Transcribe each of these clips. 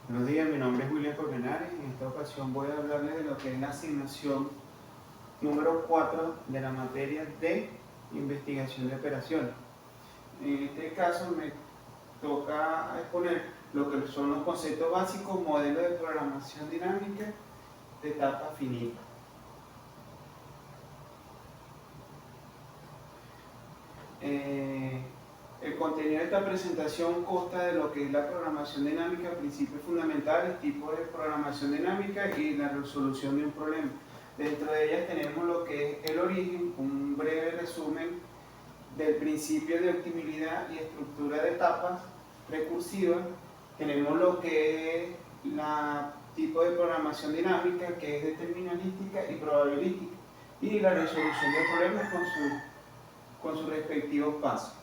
Buenos días, mi nombre es William Colmenares. En esta ocasión voy a hablarles de lo que es la asignación número 4 de la materia de investigación de operaciones. En este caso me toca exponer lo que son los conceptos básicos, modelos de programación dinámica de etapa finita. El contenido de esta presentación consta de lo que es la programación dinámica, principios fundamentales, tipos de programación dinámica y la resolución de un problema. Dentro de ellas tenemos lo que es el origen, un breve resumen del principio de optimizabilidad y estructura de etapas recursivas. Tenemos lo que es la tipo de programación dinámica, que es determinística y probabilística, y la resolución de problemas con sus respectivos pasos.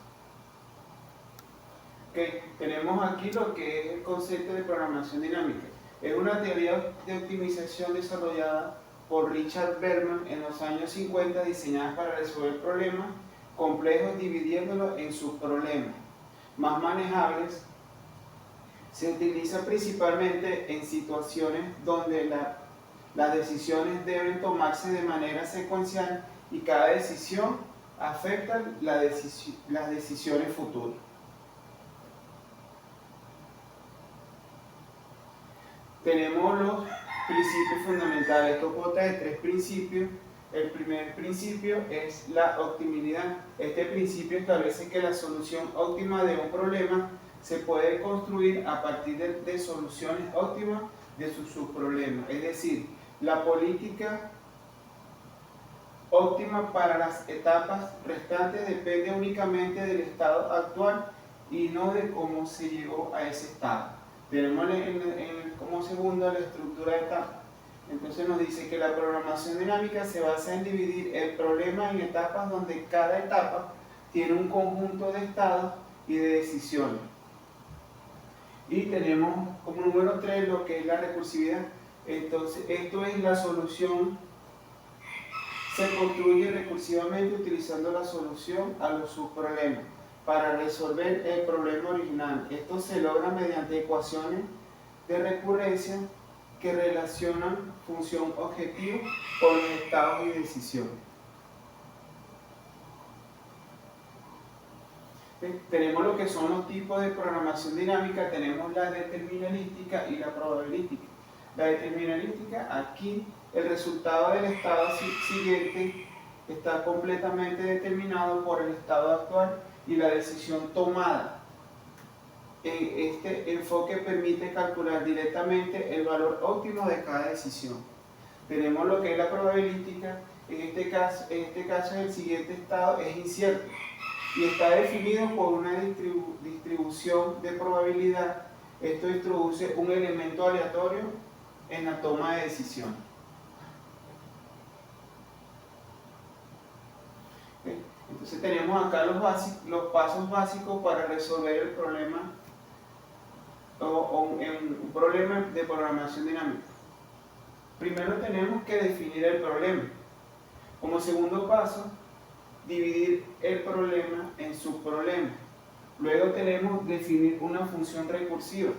Okay. Tenemos aquí lo que es el concepto de programación dinámica. Es una teoría de optimización desarrollada por Richard Berman en los años 50, diseñada para resolver problemas complejos dividiéndolos en subproblemas más manejables. Se utiliza principalmente en situaciones donde las decisiones deben tomarse de manera secuencial y cada decisión afecta las decisiones futuras. Tenemos los principios fundamentales. Esto consta de 3 principios. El primer principio es la optimizabilidad. Este principio establece que la solución óptima de un problema se puede construir a partir de soluciones óptimas de sus subproblemas. Es decir, la política óptima para las etapas restantes depende únicamente del estado actual y no de cómo se llegó a ese estado. Tenemos como segundo la estructura de etapas. Entonces nos dice que la programación dinámica se basa en dividir el problema en etapas donde cada etapa tiene un conjunto de estados y de decisiones. Y tenemos como número 3 lo que es la recursividad. Entonces esto es la solución. Se construye recursivamente utilizando la solución a los subproblemas para resolver el problema original. Esto se logra mediante ecuaciones de recurrencia que relacionan función objetivo con estados y decisiones. Tenemos lo que son los tipos de programación dinámica. Tenemos la determinística y la probabilística. La determinística, aquí el resultado del estado siguiente está completamente determinado por el estado actual y la decisión tomada. Este enfoque permite calcular directamente el valor óptimo de cada decisión. Tenemos lo que es la probabilística. En este caso el siguiente estado es incierto y está definido por una distribución de probabilidad. Esto introduce un elemento aleatorio en la toma de decisiones. Entonces tenemos acá los pasos básicos para resolver el problema un problema de programación dinámica. Primero tenemos que definir el problema. Como segundo paso, dividir el problema en subproblemas. Luego tenemos definir una función recursiva.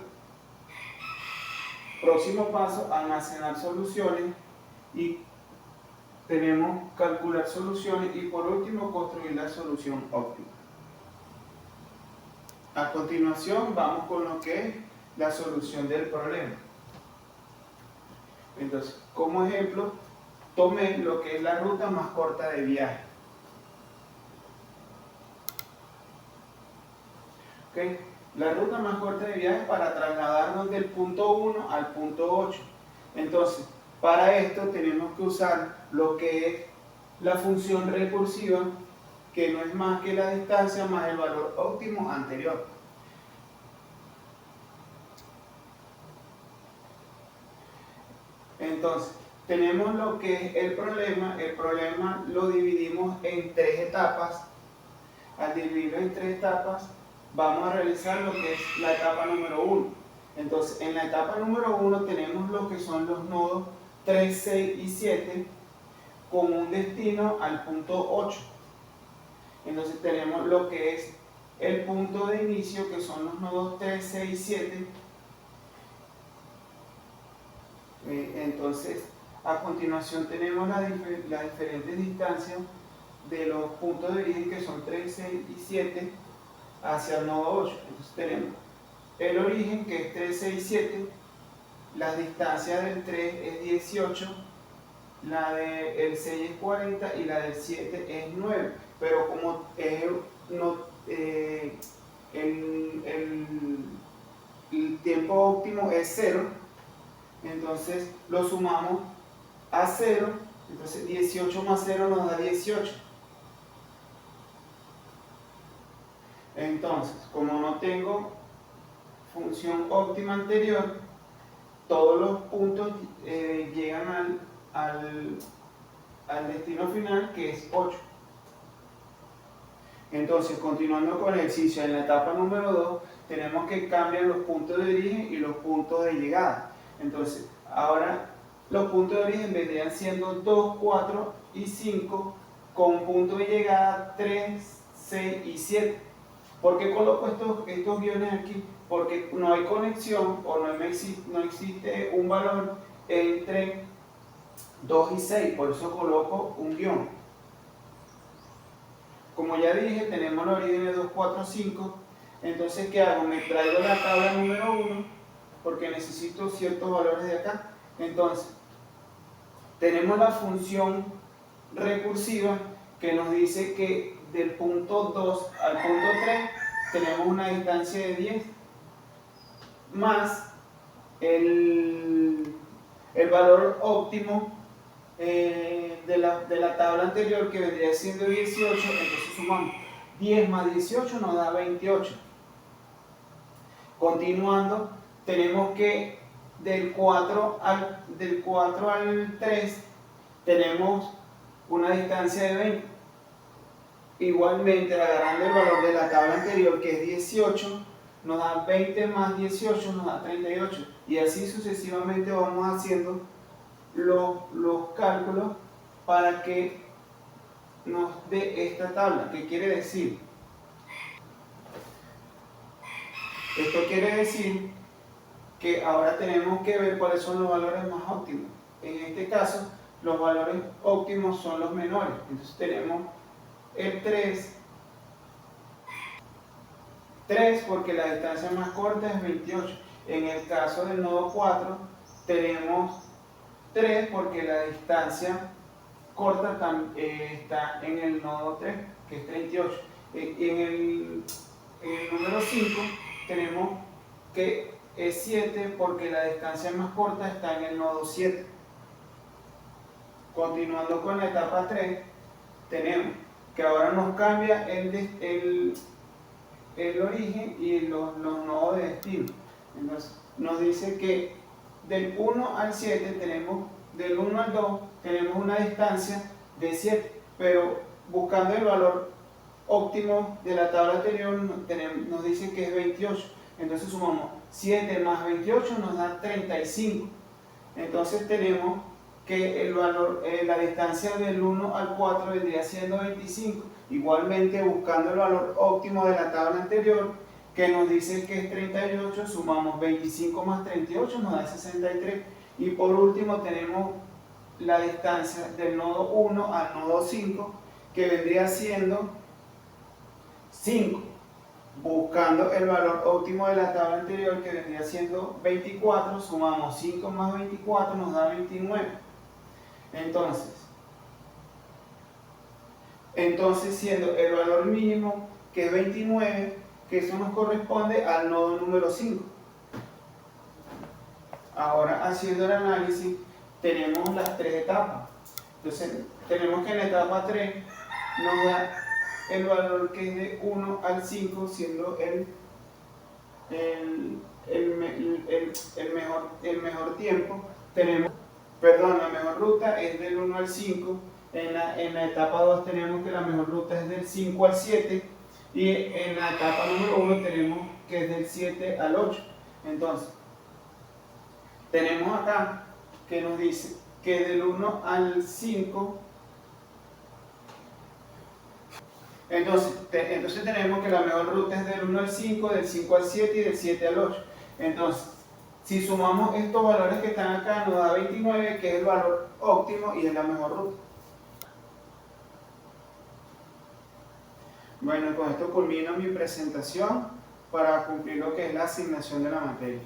Próximo paso, almacenar soluciones y tenemos calcular soluciones y por último construir la solución óptima. A continuación vamos con lo que es la solución del problema. Entonces, como ejemplo, tomé lo que es la ruta más corta de viaje. ¿Okay? La ruta más corta de viaje para trasladarnos del punto 1 al punto 8. Entonces, para esto tenemos que usar lo que es la función recursiva, que no es más que la distancia más el valor óptimo anterior. Entonces, tenemos lo que es el problema lo dividimos en 3 etapas. Al dividirlo en 3 etapas, vamos a realizar lo que es la etapa número 1. Entonces, en la etapa número 1 tenemos lo que son los nodos 3, 6 y 7 con un destino al punto 8. Entonces tenemos lo que es el punto de inicio, que son los nodos 3, 6 y 7, Entonces, a continuación tenemos las diferentes distancias de los puntos de origen, que son 3, 6 y 7, hacia el nodo 8. Entonces tenemos el origen, que es 3, 6 y 7, la distancia del 3 es 18, la del 6 es 40 y la del 7 es 9. Pero como el tiempo óptimo es 0, entonces lo sumamos a 0, entonces 18 más 0 nos da 18. Entonces, como no tengo función óptima anterior, todos los puntos llegan al destino final, que es 8. Entonces, continuando con el ejercicio, en la etapa número 2 tenemos que cambiar los puntos de origen y los puntos de llegada. Entonces, ahora los puntos de origen vendrían siendo 2, 4 y 5, con punto de llegada 3, 6 y 7. ¿Por qué coloco estos guiones aquí? Porque no hay conexión o no existe un valor entre 2 y 6, por eso coloco un guión. Como ya dije, tenemos los orígenes 2, 4, 5. Entonces, ¿qué hago? Me traigo la tabla número 1, porque necesito ciertos valores de acá. Entonces, tenemos la función recursiva, que nos dice que del punto 2 al punto 3 tenemos una distancia de 10, más el valor óptimo de la tabla anterior, que vendría siendo 18. Entonces sumamos 10 más 18 nos da 28. Continuando, tenemos que del 4 al 3 tenemos una distancia de 20. Igualmente, agarrando el valor de la tabla anterior, que es 18, nos da 20 más 18, nos da 38. Y así sucesivamente vamos haciendo los cálculos para que nos dé esta tabla. ¿Qué quiere decir? Esto quiere decir que ahora tenemos que ver cuáles son los valores más óptimos. En este caso, los valores óptimos son los menores. Entonces tenemos el 3 porque la distancia más corta es 28. En el caso del nodo 4 tenemos 3 porque la distancia corta está en el nodo 3, que es 38. En el número 5 tenemos que es 7 porque la distancia más corta está en el nodo 7. Continuando con la etapa 3, tenemos que ahora nos cambia el origen y los nodos de destino. Entonces, nos dice que del 1 al 7 tenemos, del 1 al 2 tenemos una distancia de 7, pero buscando el valor óptimo de la tabla anterior nos dice que es 28. Entonces sumamos 7 más 28 nos da 35. Entonces tenemos que el valor, la distancia del 1 al 4 vendría siendo 25. Igualmente, buscando el valor óptimo de la tabla anterior, que nos dice que es 38, sumamos 25 más 38 nos da 63. Y por último tenemos la distancia del nodo 1 al nodo 5, que vendría siendo 5. Buscando el valor óptimo de la tabla anterior, que vendría siendo 24, sumamos 5 más 24 nos da 29. Entonces siendo el valor mínimo, que es 29, que eso nos corresponde al nodo número 5. Ahora, haciendo el análisis, tenemos las tres etapas. Entonces, tenemos que en la etapa 3 nos da el valor que es de 1 al 5, siendo el mejor tiempo. La mejor ruta es del 1 al 5. En la etapa 2 tenemos que la mejor ruta es del 5 al 7. Y en la etapa número 1 tenemos que es del 7 al 8. Entonces, tenemos acá que nos dice que del 1 al 5, entonces tenemos que la mejor ruta es del 1 al 5, del 5 al 7 y del 7 al 8. Entonces, Si sumamos estos valores que están acá, nos da 29, que es el valor óptimo y es la mejor ruta. Bueno, con esto culmino mi presentación para cumplir lo que es la asignación de la materia.